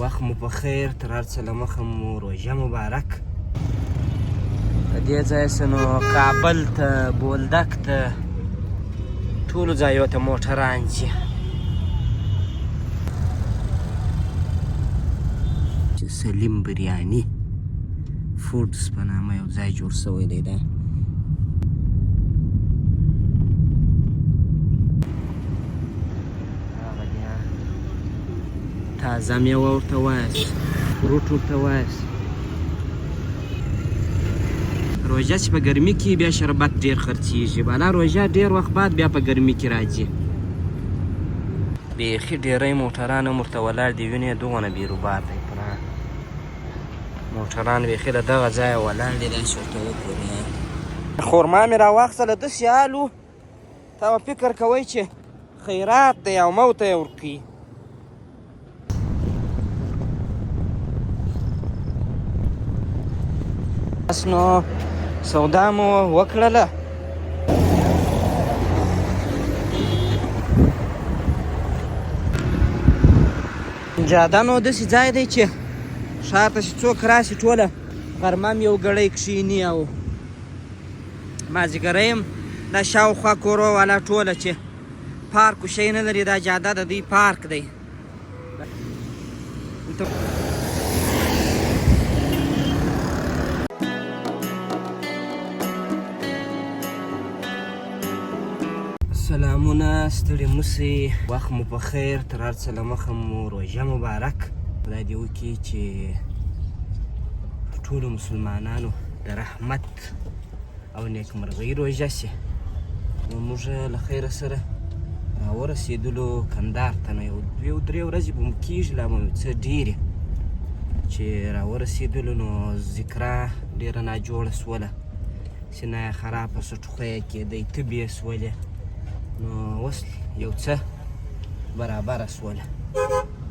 وخت مو په خیر، تر هر څه له مخه مو روژه مبارک. د دې ځایه څه نو کابل ته، بولدک ته، ټولو ځایو ته موټران ځي. سلیم بریاني فوډز په نامه یو ځای جوړ شوی دی. دا تازه میوه ورته وایاست، فروټ ورته وایاست. روژه چې په ګرمي کې بیا شربت ډېر خرڅېږي، بالا روژه ډېر وخت بعد بیا په ګرمي کې راځي. بیخي ډېری موټران هم ورته ولاړ دي، وینې دغونه بیروبار دی. موټران بیخي له دغه ځایه ولاړ دي. داسې ورته وګورئ، خورما مې راواخیستله داسې حال و، تا به فکر کوئ چې خیرات دی او مو ته یې ورکوي. بس نو سودا مو وکړله. جاده نو داسې ځای دی چې ښار ته چې څوک راشي ټوله غرمه هم یو ګړی کښېني او مازدیګری هم دا شاوخوا کورو والا ټوله چې پارک و شی نه لري، دا جاده د دوی پارک دی. سلامونه، ستړي مسئ، وخت مو په خیر، تر هر څه له مخه مو روژه مبارک. خدای دې وکړي چې ټولو مسلمانانو د رحمت او نیکمرغۍ روژه شي. نو موږ له خیره سره راورسېدلو کندهار ته. نو یو درې ورځې به مو کېږي، لا به مو څه ډېرې چې راورسېدلو. نو ذکره ډېره ناجوړه سوله، سینه یې خرابه سوه، ټوخی یې کېدی، تبې یې سولې. نو اوس یو څه برابره سوله.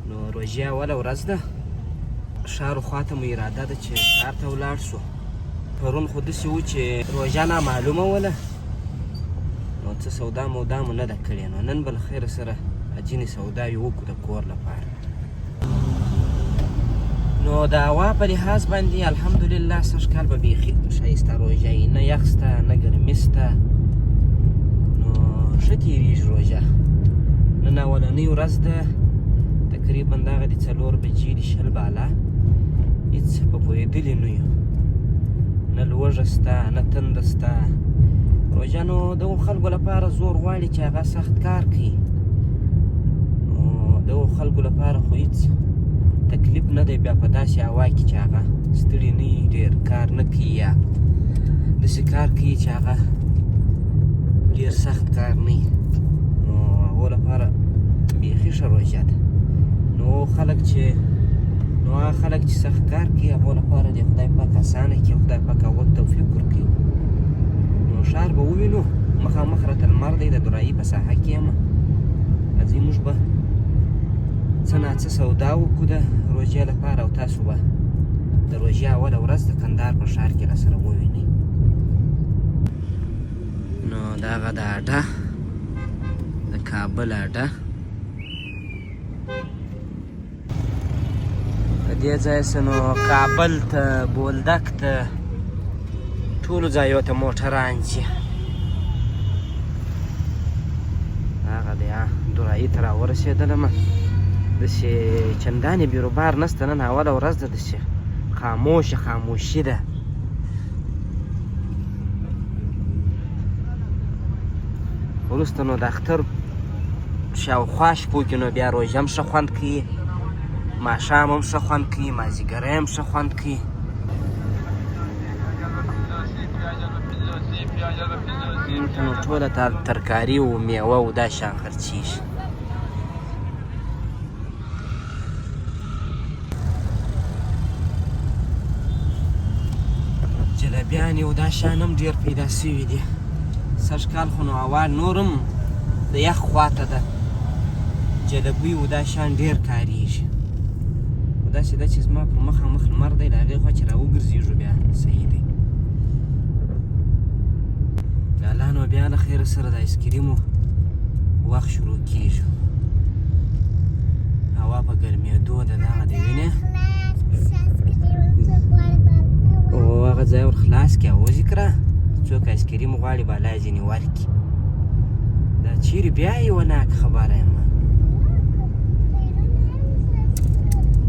نو روژې اوله ورځ ده، ښارو خوا ته مو اراده ده چې ښار ته ولاړ شو. پرون خو داسې و چې روژه نامعلومه وله، نو څه سودا مودا مو نه ده کړې. نو نن به له خیره سره ځینې سوداوې وکړو د کور لپاره. نو د هوا په لحاظ باندې الحمدلله سږ کال به بیخي ښایسته روژه وي، نه یخ شته نه ګرمي شته. نو ښه تېرېږي روژه. نن اولنۍ ورځ ده، تقریبا دغه د 4 بجې د 20 بالا، هېڅ په پوهېدلي نه یو، نه لوږه شته نه تنده شته. روژه نو دغو خلکو لپاره زور غواړي چې هغه سخت کار کوي. نو دغو خلکو لپاره خو هېڅ تکلیف نه دی بیا په داسې هوا کې چې هغه ستړي نه وي، ډېر کار نه کوي، یا داسې کار کوي چې هغه ډېر سخت کار نه وي. نو هغو لپاره بیخي ښه روژه ده. نو هغه خلک چې سخت کار کوي هغو لپاره د خدای پاک اسانه کړي، خدای پاک هغو ته توفیق ورکړي. نو ښار به ووینو، مخامخ راته لمر دی، د دورایي په ساحه کې یم. راځئ موږ به څه ناڅه سودا وکړو د روژې لپاره، او تاسو به د روژې اوله ورځ د کندهار په ښار کې راسره ووینئ. نو دغه د اډه، د کابل اډه، د دې ځایه څه نو کابل ته، بولدک ته، ټولو ځایو ته موټران ځي. هغه دی دورایي ته راورسېدلم، داسې چندانې بیروبار نشته. نن اوله ورځ ده، داسې خاموشي ده. وروسته نو د اختر شاوخوا شپو کې نو بیا روژه هم ښه خوند کوي، ماښام هم ښه خوند کوي، مازدیګری هم ښه خوند کوي. دلته نو ټوله ترکاري و میوه و دا شیان خرڅېږي. جلبیانې و دا شیان هم ډېر پیدا شوي دي. سږ کال خو نو هوا نور هم د یخ خواته ده، جلبۍ و دا شیان ډېر کارېږي. خو داسې ده چې زما پر مخامخ لمر دی، له هغې خوا چې راوګرځېږو بیا صحیح دی. الله نو بیا له خیره سره د آیسکریمو وخت شروع کېږي. هوا په ګرمېدو ده دغه د وینې او هغه ځای ور خلاص کړي او وذکره څوک ایسکریم غواړي بالا یې ځینې ورکړي دا چیرې بیا یوه ناک خبره یم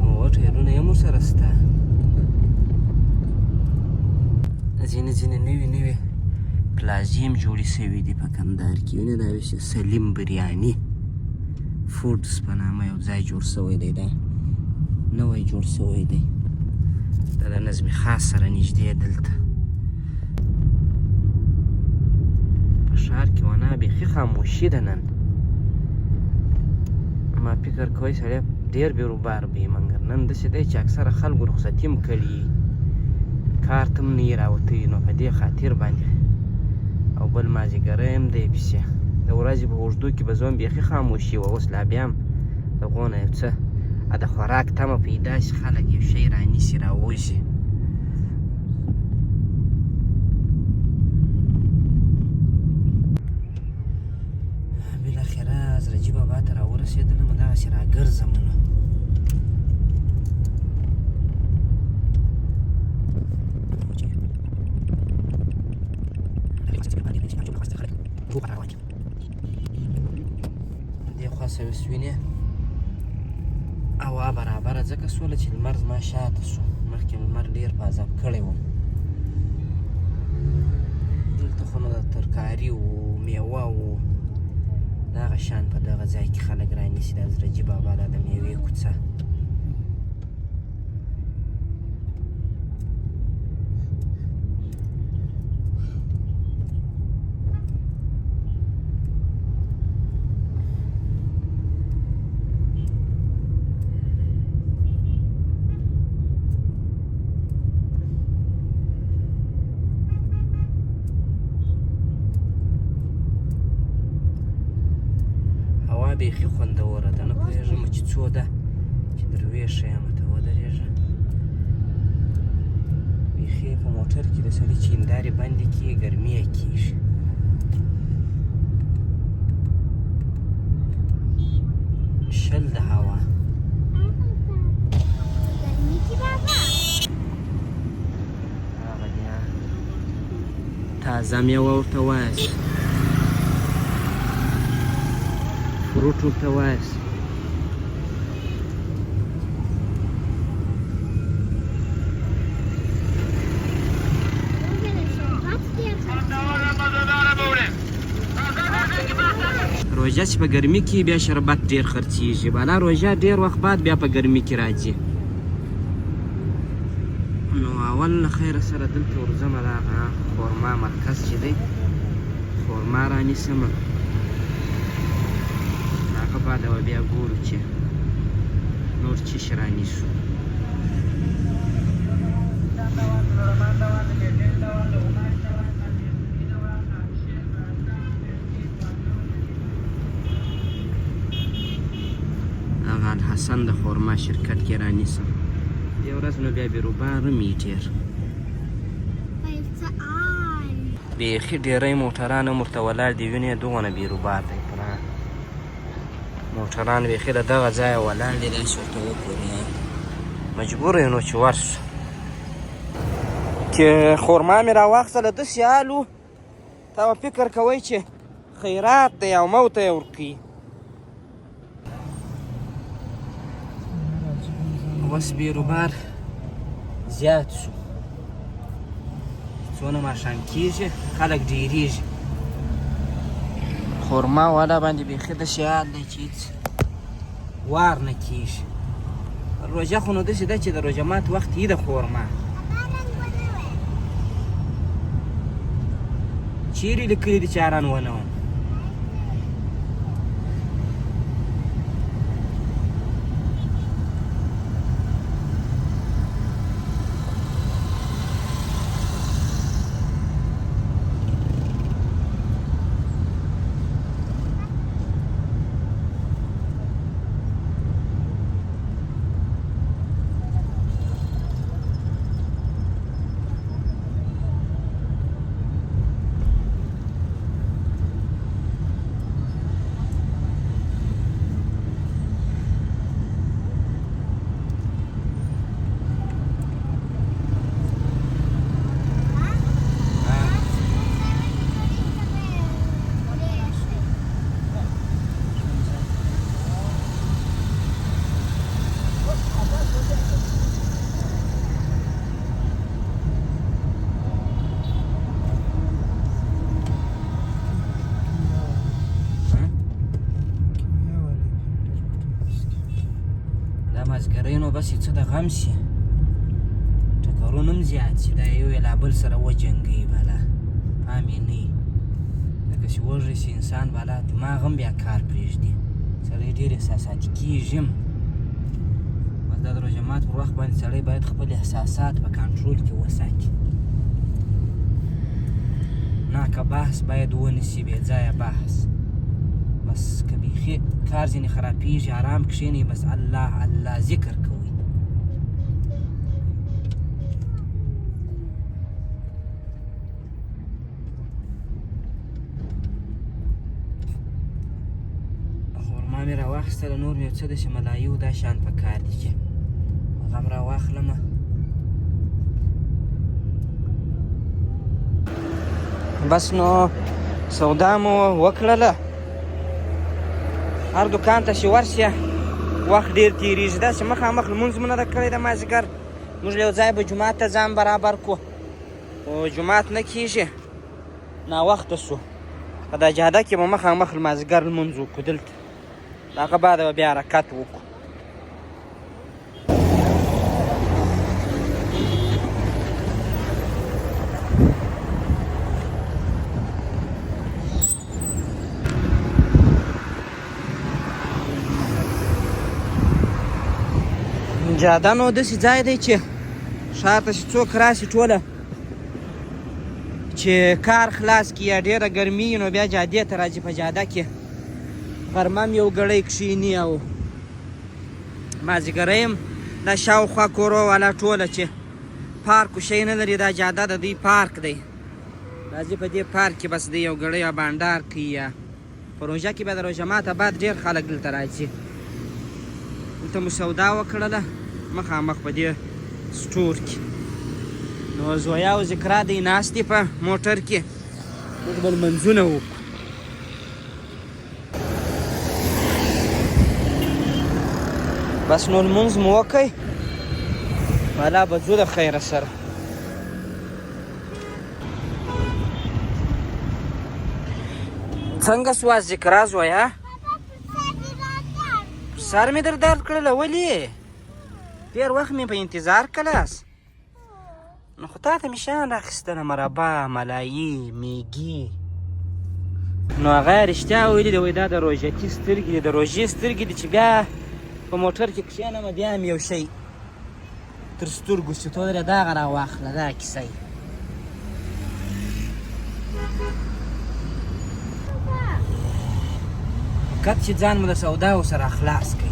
او ټایرونه یې ورسره شته ځینې نوي پلازې هم جوړې سوي دي په کندهار کې وینې دا ویسې سلیم بریاني فوډز په نامه یو ځای جوړ سوی دی دا نوی جوړ سوی دی دا د نظم خاص سره نږدې دلته په ښار کې ونه بیخي خاموشي ده نن ما فکر کوی سړی ډېر بېروبار به یي مګر نن داسې دی چې اکثره خلکو رخصتي هم کړي کار ته هم نه یې راوتلي نو په دې خاطر باندې او بل مازدیګری هم دی پسې د ورځې په اوږدو کې به زه هم بیخي خاموشي وه اوس لا بیا هم د هغو نه یو څه د خوراک تمه پیدا شي خلک یو شی رانیسي راوځي بالاخره حضرتجي بابا ته راورسېدلم دغسې راګرځم نو دې خوا سویس وینې هوا برابره ځکه سوله چې لمر زما شاته سو مخکې لمر ډېر په عذاب کړی وم دلته خو نو د ترکاري و میوه و دغه شان په دغه ځای کې خلک رانیسي د حضرتجي بابا دا د میوې کوڅه بیخي خوندوره ده نه پوهېږم چې څو ده چې درویشه یم ته ودرېږه بیخي په موټر کې د سړي چې هندارې بندې کړي ګرمي یې کېږي شل د هوا هغه دی تازه میوه ورته وایاست فروټ ورته وایاست روژه چې په ګرمي کې بیا شربت ډېر خرڅېږي بالا روژه ډېر وخت بعد بیا په ګرمي کې راځي نو اول له خیره سره دلته ورځمه د هغه خورما مرکز چې دی خورما رانیسمه هغه بعد به بیا ګورو چې نور څه شی رانیسو هغه الحسن د خورما شرکت کې رانیسم دې ورځ نو بیا بیروبار هم یي ډېر بیخي ډېری موټران هم ورته ولاړ دي وینې دغونه بیروبار دی موټران بیخي د دغه ځایه ولاړ دي داسې ورته وګورې مجبور یو نو چې ورسو چې خورما مې راواخیستله داسې حال و تا به فکر کوئ چې خیرات دی او مو ته یې ورکوي اوس بیروبار زیات شو څونه ماښام کېږي خلک ډېرېږي خورما والا باندې بیخي داسې حال دی چې هېڅ وار نه کېږي روژه خو نو داسې ده چې د روژه مات وخت یي د خورما چیرې لیکلي دي چې اران ونه وم بس یې څه د غم شي ټکرونه هم زیات شي دا یو یې لا بل سره وجنګوي بالا پام یې نه وي لکه چې وږی شي انسان بالا دماغ هم بیا کار پرېږدي سړی ډېر احساساتي کېږي هم بس دا د روژه مات پر وخت باندې سړی باید خپل احساسات په کنټرول کې وساتي ناکه بحث باید ونیسي بې ځایه بحث بس که بیخي کار ځینې خرابېږي ارام کښېنئ بس الله الله ذکر کوئ خورما مې راواخیستله نور مې یو څه داسې ملایو دا شیان په کار دي چې هغه م راواخلمه بس نو سودا مو وکړله هر دوکان ته چې ورشې وخت ډېر تېرېږي داسې مخامخ لمونځ مو نه ده کړی د مازدیګر موږ یو ځای به جومات ته ځان برابر کړو خو جومات نه کېږي ناوخته سو په دا جاده کې به مخامخ لمازدیګر لمونځ وکړو دلته د هغه بعده به بیا حرکت وکړو جاده نو داسې ځای دی چې ښار ته چې څوک راسي ټوله چې کار خلاص کړي یا ډېره ګرمي وي نو بیا جادې ته راځي په جاده کې غرمه هم یو ګړی کښېني او مازدیګری هم دا شاوخوا کورو والا ټوله چې پارک و شی نه لري دا جاده د دوی پارک دی راځي په دې پارک کې بس دی یو ګړی یا بانډار کوي یا په روژه کې بیا د روژه ماته بعد ډېر خلک دلته راځي دلته مو سودا وکړله مخامخ په دې سټور کې نو زویا او ذکرا دی ناست دي په موټر کې موږ به لمنځونه وکړو بس نو لمونځ مو وکړئ والا به ځو د خیره سره څنګه سوه ذکرا زویا سر مې در درد کړله ولې ډېر وخت مې په انتظار کلاس نو خو تا ته مې شیان راخیستله مربا ملایي میګي نو هغه یې رښتیا ویلي دي وایي دا د روژتي سترګې دي د روژې سترګې دي چې بیا په موټر کې کښېنم بیا هم یو شی تر سترګو شي تو درې دغه راواخله دا کیسه یې فقط چې ځان مو د سوداو سره خلاص کړئ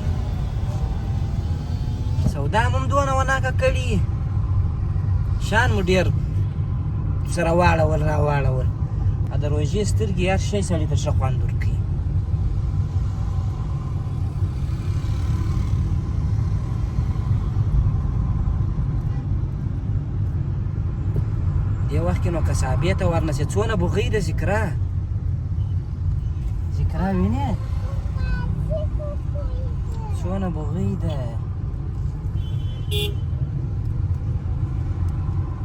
سودا مو هم دونه وناکه کړي شان مو ډېر سره واړول راواړول د روژې سترګې هر شی سړي ته ښه خوند ورکوي دې وخت کې نو کسابې ته ورنسې څونه بوغۍ ده ذکرا ذکرا وینې څونه بوغۍ ده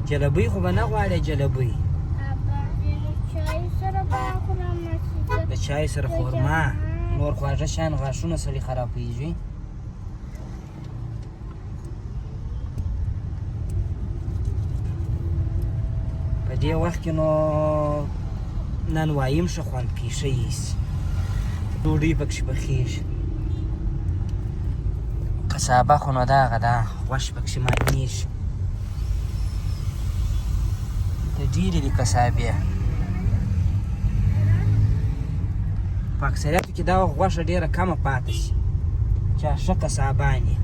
جلبۍ خو به نه غواړې جلبۍ د چای سره خورما نور خواږه شیان غاښونه سړي خرابېږي په دې وخت کې نو نانوایي هم ښه خوند کوي ښه ایسي ډوډۍ پکښې پخېږي قصابه خو نو دغه ده غوښې پکښې مالېږي د ډېرې دي قصابې په اکثریتو کې دا غوښه ډېره کمه پاتې شي چې ښه قصابان یي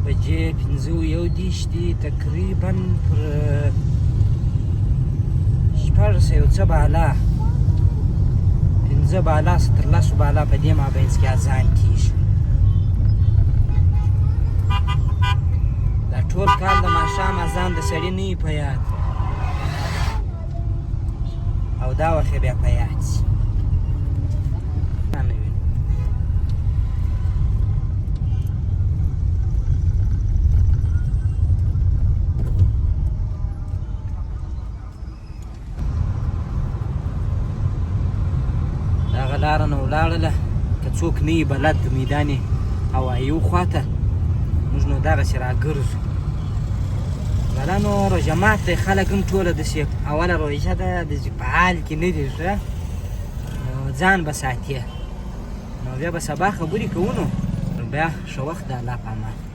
بجې 5:30 دي تقریبا پر 14 یو څه بالا 15 بالا 17 بالا په دې مابینځ کې اذان کېږي دا ټول کال د ماښام اذان د سړي نه وي په یاد او دا وخت بیا په یاد شي دغه لاره نه ولاړله که څوک نه وي بلد د میدان هوایي خواته موږ نو دغسې راګرځو بله نو روژه مات دی خلک هم ټوله داسې اوله روژه ده داسې په حال کې نه دي ښه نو ځان به ساتي نو بیا به سبا خبرې کوو نو بیا ښه وخت د الله په امان